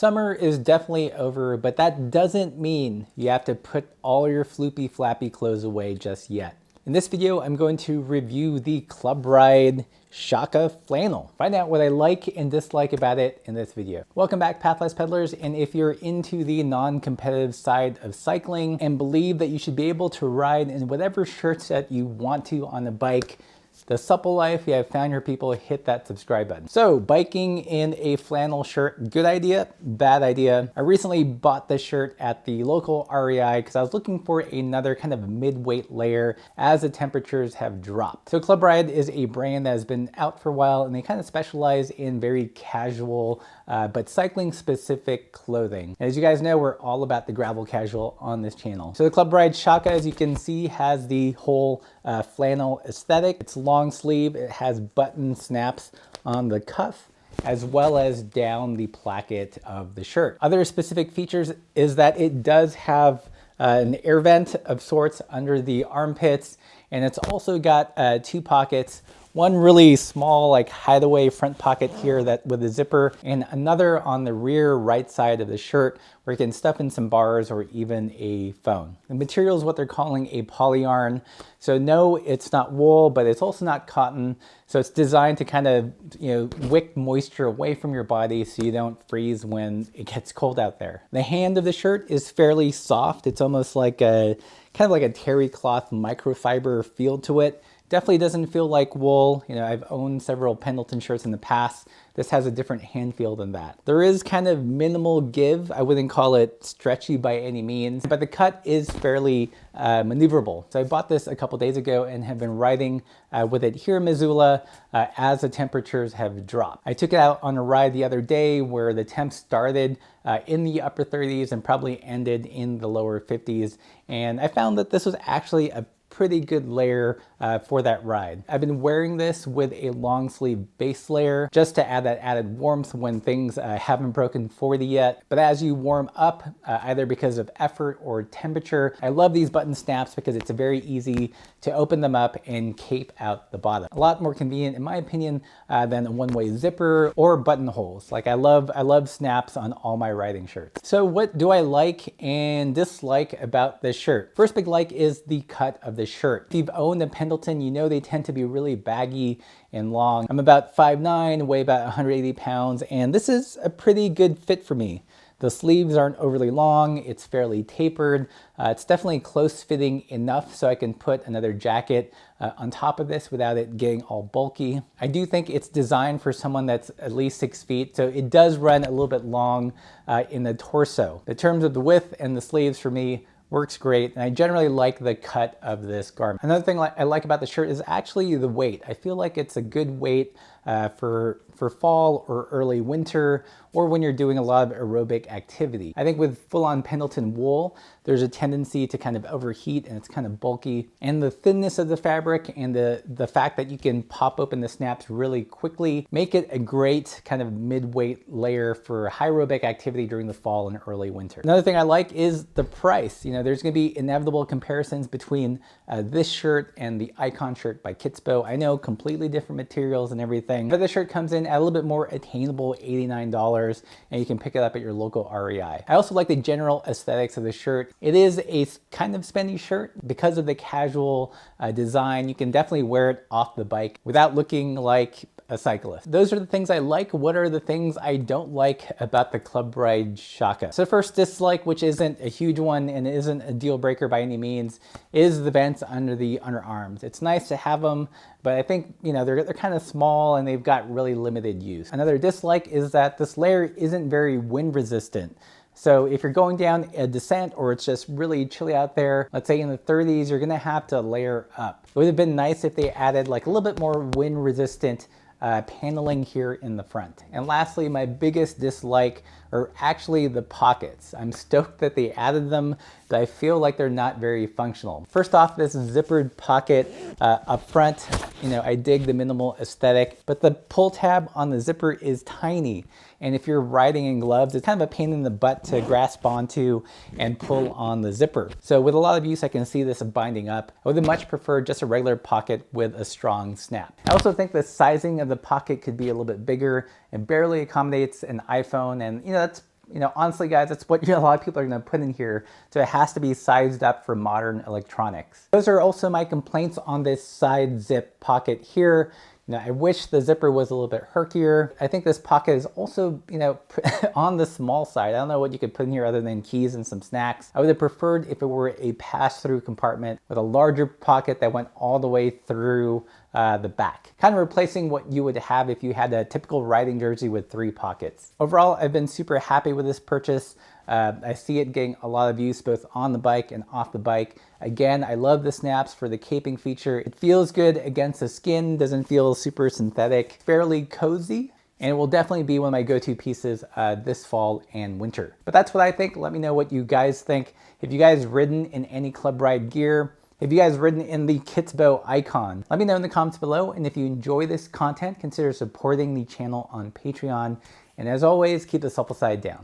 Summer is definitely over, but that doesn't mean you have to put all your floopy flappy clothes away just yet. In this video, I'm going to review the Club Ride Shaka flannel. Find out what I like and dislike about it in this video. Welcome back, Pathless Peddlers, and if you're into the non-competitive side of cycling and believe that you should be able to ride in whatever shirts that you want to on a bike, the supple life, yeah, I've found your people, hit that subscribe button. So biking in a flannel shirt, good idea, bad idea. I recently bought this shirt at the local REI because I was looking for another kind of mid-weight layer as the temperatures have dropped. So Club Ride is a brand that has been out for a while, and they kind of specialize in very casual but cycling specific clothing. And as you guys know, we're all about the gravel casual on this channel. So the Club Ride Shaka, as you can see, has the whole flannel aesthetic. It's long sleeve, it has button snaps on the cuff as well as down the placket of the shirt. Other specific features is that it does have an air vent of sorts under the armpits, and it's also got two pockets. One really small, like hideaway front pocket here that with a zipper, and another on the rear right side of the shirt where you can stuff in some bars or even a phone. The material is what they're calling a polyarn. So no, it's not wool, but it's also not cotton. So it's designed to kind of, wick moisture away from your body so you don't freeze when it gets cold out there. The hand of the shirt is fairly soft. It's almost like a kind of like a terry cloth microfiber feel to it. Definitely doesn't feel like wool. I've owned several Pendleton shirts in the past. This has a different hand feel than that. There is kind of minimal give. I wouldn't call it stretchy by any means, but the cut is fairly maneuverable. So I bought this a couple days ago and have been riding with it here in Missoula as the temperatures have dropped. I took it out on a ride the other day where the temps started in the upper 30s and probably ended in the lower 50s. And I found that this was actually a pretty good layer for that ride. I've been wearing this with a long sleeve base layer just to add that added warmth when things haven't broken 40 yet. But as you warm up, either because of effort or temperature, I love these button snaps because it's very easy to open them up and cape out the bottom. A lot more convenient, in my opinion, than a one-way zipper or buttonholes. Like I love snaps on all my riding shirts. So what do I like and dislike about this shirt? First big like is the cut of the shirt. If you've owned a Pendleton, you know they tend to be really baggy and long. I'm about 5'9", weigh about 180 pounds, and this is a pretty good fit for me. The sleeves aren't overly long, it's fairly tapered. It's definitely close fitting enough so I can put another jacket on top of this without it getting all bulky. I do think it's designed for someone that's at least 6 feet, so it does run a little bit long in the torso. In terms of the width and the sleeves, for me, works great, and I generally like the cut of this garment. Another thing I like about the shirt is actually the weight. I feel like it's a good weight for fall or early winter, or when you're doing a lot of aerobic activity. I think with full-on Pendleton wool, there's a tendency to kind of overheat and it's kind of bulky. And the thinness of the fabric and the fact that you can pop open the snaps really quickly make it a great kind of mid-weight layer for high aerobic activity during the fall and early winter. Another thing I like is the price. There's gonna be inevitable comparisons between this shirt and the Icon shirt by Kitspo. I know, completely different materials and everything, but the shirt comes in at a little bit more attainable, $89, and you can pick it up at your local REI. I also like the general aesthetics of the shirt. It is a kind of spendy shirt. Because of the casual design, you can definitely wear it off the bike without looking like a cyclist. Those are the things I like. What are the things I don't like about the Club Ride Shaka? So first dislike, which isn't a huge one and isn't a deal breaker by any means, is the vents under the underarms. It's nice to have them, but I think, they're kind of small and they've got really limited use. Another dislike is that this layer isn't very wind resistant. So if you're going down a descent or it's just really chilly out there, let's say in the 30s, you're gonna have to layer up. It would have been nice if they added like a little bit more wind resistant paneling here in the front. And lastly, my biggest dislike are actually the pockets. I'm stoked that they added them, but I feel like they're not very functional. First off, this zippered pocket up front, I dig the minimal aesthetic, but the pull tab on the zipper is tiny. And if you're riding in gloves, it's kind of a pain in the butt to grasp onto and pull on the zipper. So with a lot of use, I can see this binding up. I would much prefer just a regular pocket with a strong snap. I also think the sizing of the pocket could be a little bit bigger. It barely accommodates an iPhone, and that's you know, honestly guys, that's what a lot of people are gonna put in here. So it has to be sized up for modern electronics. Those are also my complaints on this side zip pocket here. You know, I wish the zipper was a little bit herkier. I think this pocket is also, you know, on the small side. I don't know what you could put in here other than keys and some snacks. I would have preferred if it were a pass-through compartment with a larger pocket that went all the way through the back. Kind of replacing what you would have if you had a typical riding jersey with 3 pockets. Overall, I've been super happy with this purchase. I see it getting a lot of use both on the bike and off the bike. Again, I love the snaps for the caping feature. It feels good against the skin, doesn't feel super synthetic, fairly cozy, and it will definitely be one of my go-to pieces this fall and winter. But that's what I think. Let me know what you guys think. Have you guys ridden in any Club Ride gear? Have you guys ridden in the Kitsbow Icon? Let me know in the comments below, and if you enjoy this content, consider supporting the channel on Patreon. And as always, keep the supple side down.